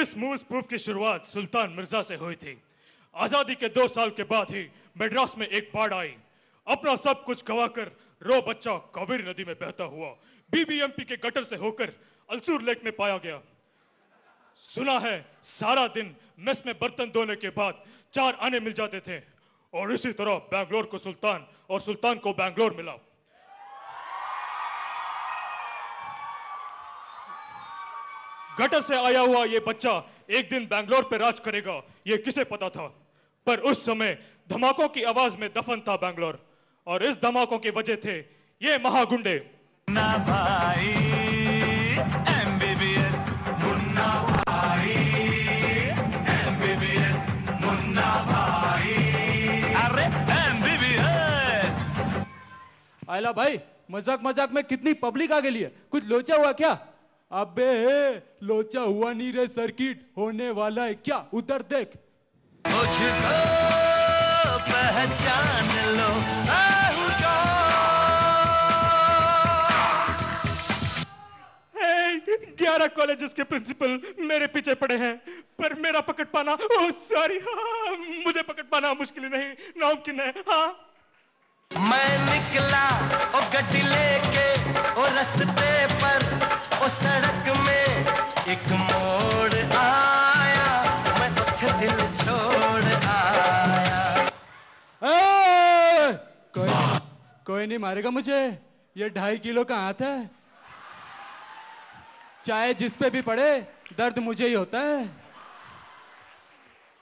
इस move spoof की शुरुआत सुल्तान मिर्जा से हुई थी। आजादी के 2 साल के बाद ही मद्रास में एक बाढ़ आई। अपना सब कुछ गवाकर रो बच्चा कावेरी नदी में बहता हुआ बीबीएमपी के गटर से होकर अलसूर लेक में पाया गया। सुना है सारा दिन मेस में बर्तन धोने के बाद 4 आने मिल जाते थे, और इसी तरह बैंगलोर को सुल्तान और सुल्तान को बैंगलोर मिला। गटर से आया हुआ ये बच्चा एक दिन बैंगलोर पे राज करेगा, ये किसे पता था। पर उस समय धमाकों की आवाज में दफन था बैंगलोर, और इस धमाकों की वजह थे ये महागुंडे। मुन्ना भाई एमबीबीएस, मुन्ना भाई एमबीबीएस, मुन्ना भाई, अरे एमबीबीएस। आयला भाई, मजाक मजाक में कितनी पब्लिक आ गई है, कुछ लोचा हुआ क्या? अबे लोचा हुआ नहीं रे, सर्किट होने वाला है क्या, उधर देख। मुझको पहचान लो, 11 कॉलेजेस के प्रिंसिपल मेरे पीछे पड़े हैं, पर मेरा पकड़ पाना, ओह सॉरी, हाँ, मुझे पकड़ पाना मुश्किल नहीं, नामुमकिन है। हाँ, मैं निकला ओ गड्डी लेके ओ रास्ते पर, ओ सड़क में एक मोड़ आया, मैं उठ दिल छोड़ आया। कोई नहीं मारेगा मुझे, ये 2.5 किलो का हाथ है, चाहे जिस पे भी पड़े दर्द मुझे ही होता है।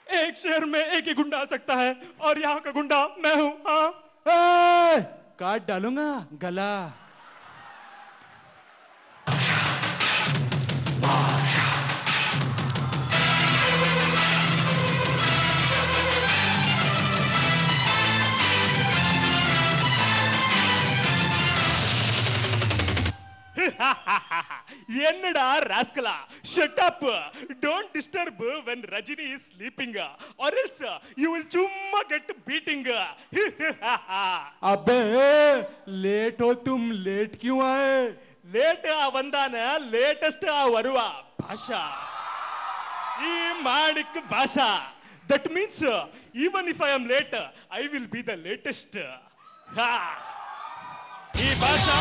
एक शहर में एक ही गुंडा आ सकता है, और यहाँ का गुंडा मैं हूँ। हाँ, काट डालूंगा गला। என்னடா ராஸ்கலா, shut up, don't disturb when Rajini is sleeping, or else you will chumma get beating. अबे लेट हो तुम, लेट क्यों आए? लेट वंदान लेटेस्ट वरुवा भाषा, ई माणिक भाषा, that means even if I am late I will be the latest. Ha, ई भाषा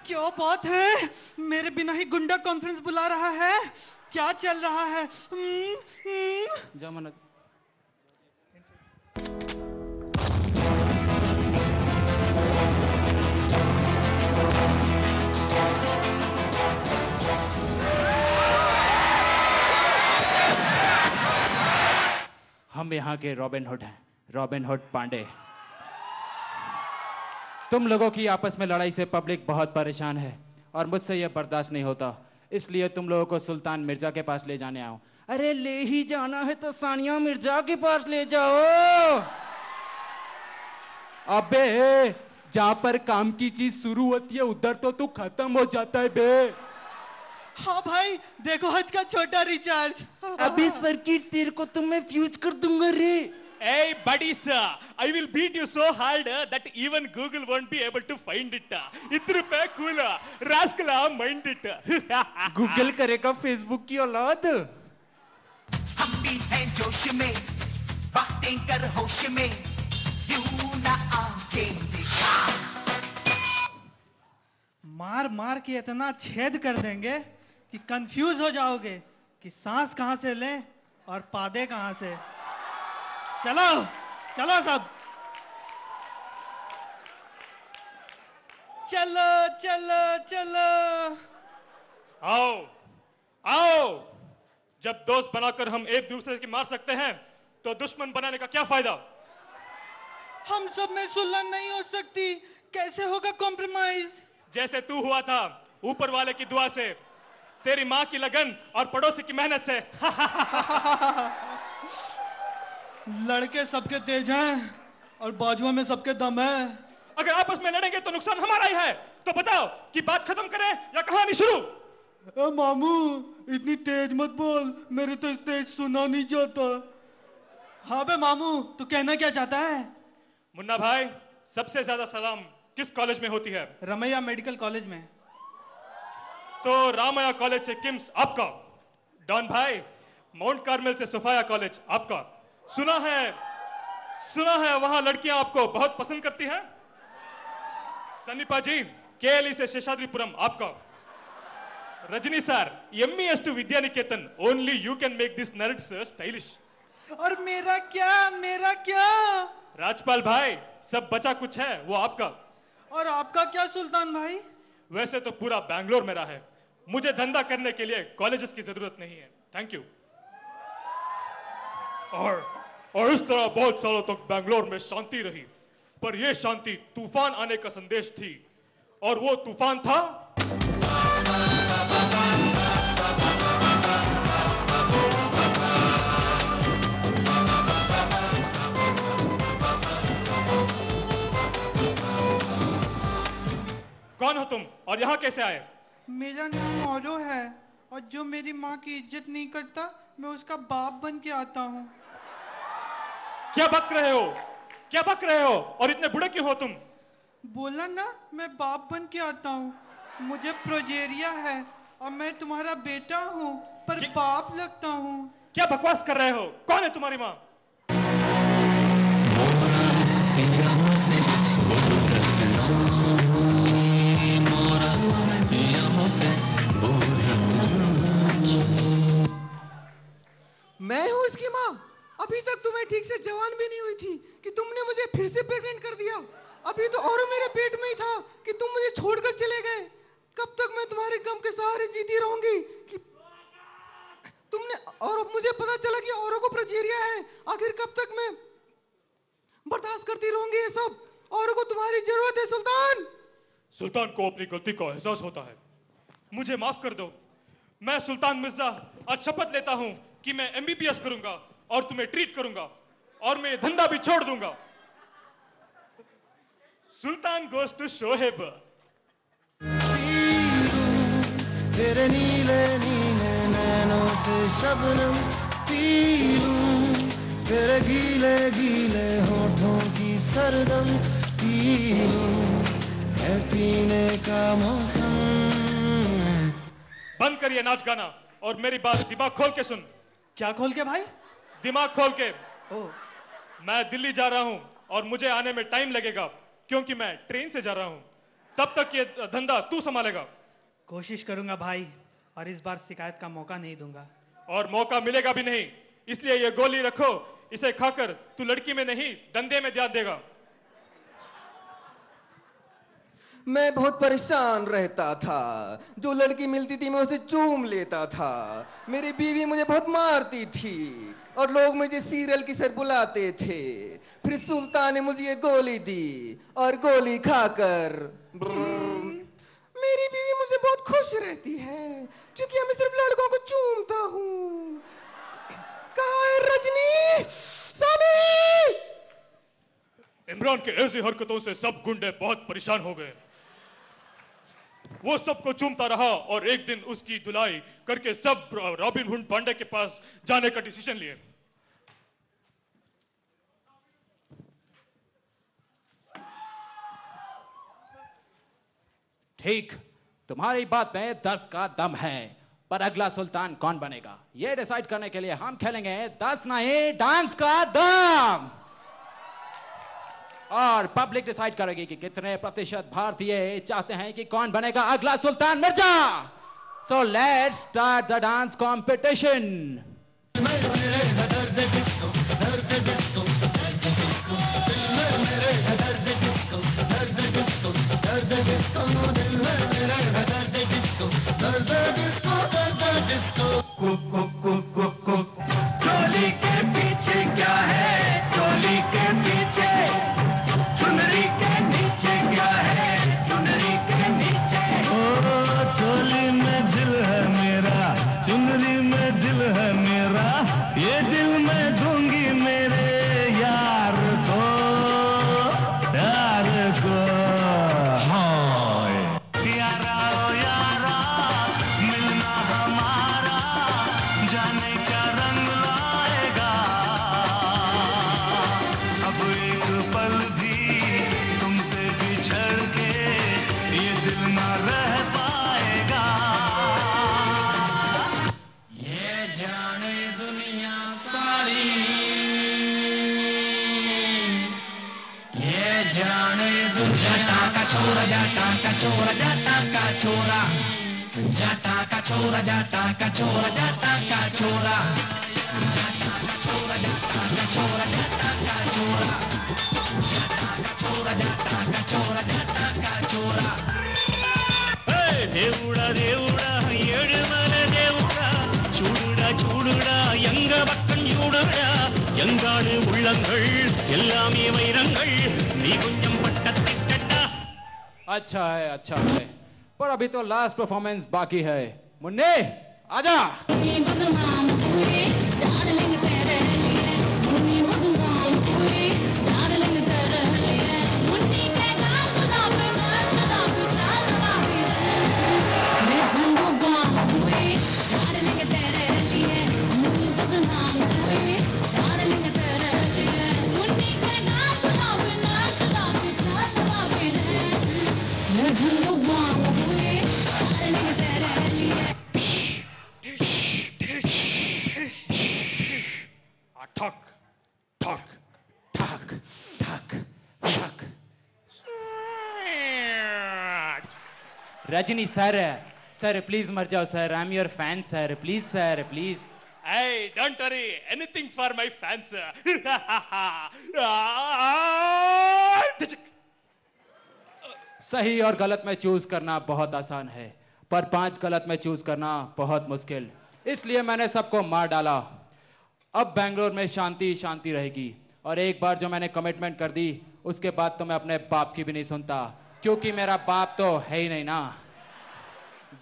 क्या बात है, मेरे बिना ही गुंडा कॉन्फ्रेंस बुला रहा है, क्या चल रहा है? जमानत हम यहाँ के रॉबिन हुड हैं, रॉबिन हुड पांडे। तुम लोगों की आपस में लड़ाई से पब्लिक बहुत परेशान है, और मुझसे यह बर्दाश्त नहीं होता, इसलिए तुम लोगों को सुल्तान मिर्जा के पास ले जाने आऊं। अरे ले ही जाना है तो सानिया मिर्जा के पास ले जाओ। अबे जहां पर काम की चीज शुरू होती है उधर तो तू खत्म हो जाता है बे। हाँ भाई, देखो हज का छोटा रिचार्ज। अभी सर्किट तेरे को तो मैं फ्यूज कर दूंगा रे। Hey buddies, I will beat you so hard that even Google won't be able to find it. इतने पे cool, rascal mind it. Google करेगा फेसबुक की औलाद। हम भी हैं जोश में, बातें कर होश में, यूं ना आंखें दिखा। मार मार के इतना छेद कर देंगे कि कंफ्यूज हो जाओगे कि सांस कहां से लें और पादे कहां से। चलो चलो सब, चलो चलो चलो, आओ आओ, जब दोस्त बनाकर हम एक दूसरे की मार सकते हैं तो दुश्मन बनाने का क्या फायदा। हम सब में सुलह नहीं हो सकती, कैसे होगा कॉम्प्रोमाइज? जैसे तू हुआ था ऊपर वाले की दुआ से, तेरी माँ की लगन और पड़ोसी की मेहनत से। लड़के सबके तेज हैं और बाजुओं में सबके दम है। अगर आपस में लड़ेंगे तो नुकसान हमारा ही है, तो बताओ कि बात खत्म करें या कहानी शुरू। मामू इतनी तेज मत बोल, मेरे तो तेज सुना नहीं जाता। हाँ बे मामू, तू कहना क्या चाहता है? मुन्ना भाई, सबसे ज्यादा सलाम किस कॉलेज में होती है? रमैया मेडिकल कॉलेज में। तो रामैया कॉलेज से किम्स आपका। डॉन भाई, माउंट कार्मेल से सोफाया कॉलेज आपका। सुना है वहां लड़कियां आपको बहुत पसंद करती हैं। सन्नीपा जी, केएलई से शेषाद्रिपुरम आपका। Rajni sir, MES to Vidya Niketan, only you can make this nerds stylish. और मेरा क्या? राजपाल भाई, सब बचा कुछ है वो आपका। और आपका क्या सुल्तान भाई? वैसे तो पूरा बैंगलोर मेरा है, मुझे धंधा करने के लिए कॉलेजेस की जरूरत नहीं है। Thank you. और इस तरह बहुत सालों तक बैंगलोर में शांति रही, पर यह शांति तूफान आने का संदेश थी, और वो तूफान था कौन हो तुम और यहाँ कैसे आए? मेरा नाम औरो है, और जो मेरी माँ की इज्जत नहीं करता मैं उसका बाप बन के आता हूँ। क्या बक रहे हो और इतने बुढ़े क्यों हो तुम? बोला ना, मैं बाप बन के आता हूँ। मुझे प्रोजेरिया है और मैं तुम्हारा बेटा हूँ, पर बाप लगता हूँ। क्या बकवास कर रहे हो? कौन है तुम्हारी माँ? मैं हूँ इसकी माँ। अभी तक तुम्हें ठीक से जवान भी नहीं हुई थी कि तुमने मुझे फिर से प्रेग्नेंट कर दिया। अभी तो और मेरे पेट में ही था कि तुम मुझे छोड़कर चले गए। कब तक मैं तुम्हारे गम के सहारे जीती रहूंगी कि तुमने, और मुझे पता चला कि औरों को प्रोजेरिया है। आखिर कब तक मैं बर्दाश्त करती रहूंगी ये सब? औरों को तुम्हारी जरूरत है सुल्तान। सुल्तान को अपनी गलती का एहसास होता है। मुझे माफ कर दो। मैं सुल्तान मिर्जा आज शपथ लेता हूं कि मैं MBBS करूंगा और तुम्हें ट्रीट करूंगा, और मैं ये धंधा भी छोड़ दूंगा। सुल्तान गोes to शोहेब। तेरे नीले नीले नैनों से शबनम पी लूं, तेरे गीले गीले होठों की सरदम पी लूं, है पीने का मौसम। बंद करिए नाच गाना और मेरी बात दिमाग खोल के सुन। क्या खोल के भाई? दिमाग खोल के। ओ, मैं दिल्ली जा रहा हूं और मुझे आने में टाइम लगेगा, क्योंकि मैं ट्रेन से जा रहा हूं। तब तक ये धंधा तू संभालेगा। कोशिश करूंगा भाई, और इस बार शिकायत का मौका नहीं दूंगा। और मौका मिलेगा भी नहीं, इसलिए ये गोली रखो। इसे खाकर तू लड़की में नहीं धंधे में ध्यान देगा। मैं बहुत परेशान रहता था। जो लड़की मिलती थी मैं उसे चूम लेता था। मेरी बीवी मुझे बहुत मारती थी और लोग मुझे सीरियल किसर बुलाते थे। फिर सुल्तान ने मुझे ये गोली दी और गोली खाकर मेरी बीवी मुझे बहुत खुश रहती है, क्योंकि मैं सिर्फ लड़कों को चूमता हूँ। कहाँ है रजनी? सामी! इमरान के ऐसी हरकतों से सब गुंडे बहुत परेशान हो गए। वो सबको चूमता रहा और एक दिन उसकी धुलाई करके सब रॉबिन हुड पांडे के पास जाने का डिसीजन लिए। ठीक, तुम्हारी बात में 10 का दम है, पर अगला सुल्तान कौन बनेगा ये डिसाइड करने के लिए हम खेलेंगे 10 नहीं डांस का दम। और पब्लिक डिसाइड करेगी कि कितने प्रतिशत भारतीय चाहते हैं कि कौन बनेगा अगला Sultan Mirza. So let's start the dance competition. चोली के पीछे क्या है? चोली के पीछे चुनरी के नीचे क्या है? चुनरी के नीचे ओ चोली में दिल है मेरा, चुनरी में दिल है मेरा। जाटा का छोरा जाटा का छोरा जाटा का छोरा जाटा का छोरा जाटा का छोरा जाटा का छोरा जाटा का छोरा जाटा का छोरा जाटा का छोरा जाटा का छोरा जाटा का छोरा जाटा का छोरा దేవుడా దేవుడా ఏడుమల దేవుడా చూడుடா చూడుடா எங்க பக்கம் చూடுடா எங்காடு உள்ளங்கள் எல்லாமே வைரங்கள் நீ கொஞ்சம் பட்டத்திட்டடா अच्छा है पर अभी तो लास्ट परफॉर्मेंस बाकी है मुन्ने आजा ठक ठक ठक ठक ठक रजनी सर प्लीज मर जाओ sir I am your fan sir please Hey, don't worry. Anything for my fans. सही और गलत में चूज करना बहुत आसान है पर 5 गलत में चूज करना बहुत मुश्किल इसलिए मैंने सबको मार डाला अब बेंगलोर में शांति शांति रहेगी और एक बार जो मैंने कमिटमेंट कर दी उसके बाद तो मैं अपने बाप की भी नहीं सुनता क्योंकि मेरा बाप तो है ही नहीं ना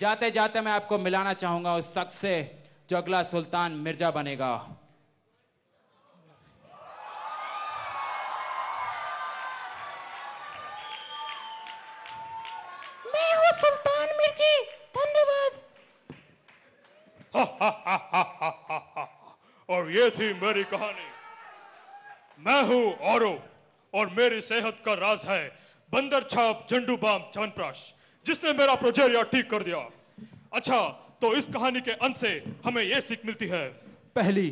जाते जाते मैं आपको मिलाना चाहूंगा उस शख्स से जो अगला सुल्तान मिर्जा बनेगा मैं हूँ सुल्तान मिर्जी धन्यवाद और ये थी मेरी कहानी मैं हूँ औरो और मेरी सेहत का राज है बंदर छाप झंडू बाम च्यवनप्राश जिसने मेरा प्रोजेरिया ठीक कर दिया अच्छा तो इस कहानी के अंत से हमें यह सीख मिलती है पहली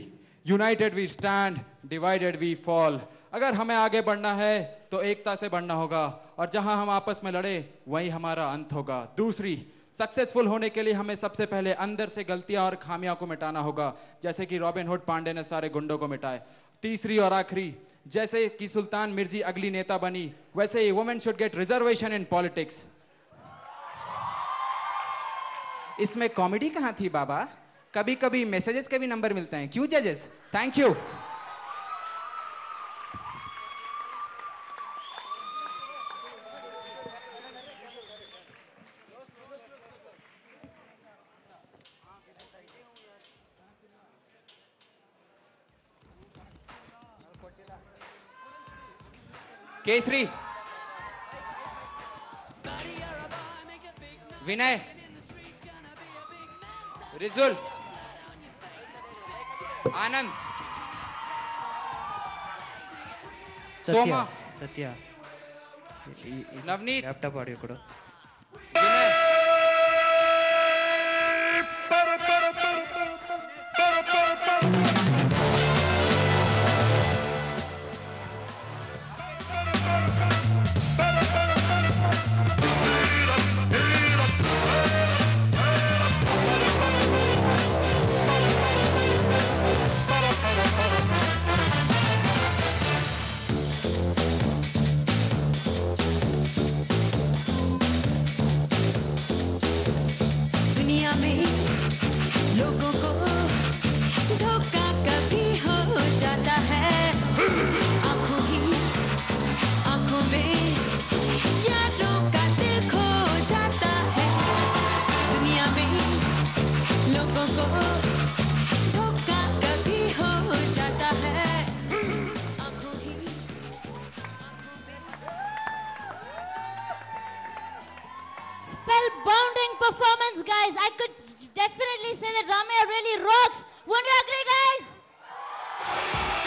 united we stand divided we fall अगर हमें आगे बढ़ना है तो एकता से बढ़ना होगा और जहां हम आपस में लड़े वहीं हमारा अंत होगा दूसरी सक्सेसफुल होने के लिए हमें सबसे पहले अंदर से गलतियां और खामियां को मिटाना होगा जैसे कि रॉबिन हुड पांडे ने सारे गुंडों को मिटाए तीसरी और आखिरी जैसे कि सुल्तान मिर्जी अगली नेता बनी वैसे ही women should get reservation in politics इसमें कॉमेडी कहाँ थी बाबा कभी कभी मैसेजेस के भी नंबर मिलते हैं क्यों जजेस thank you Kesari Vinay Rijul Anand Soma Satya Navneet laptop audio code Spellbounding performance, guys. I could definitely say that Ramya really rocks. Won't you agree, guys?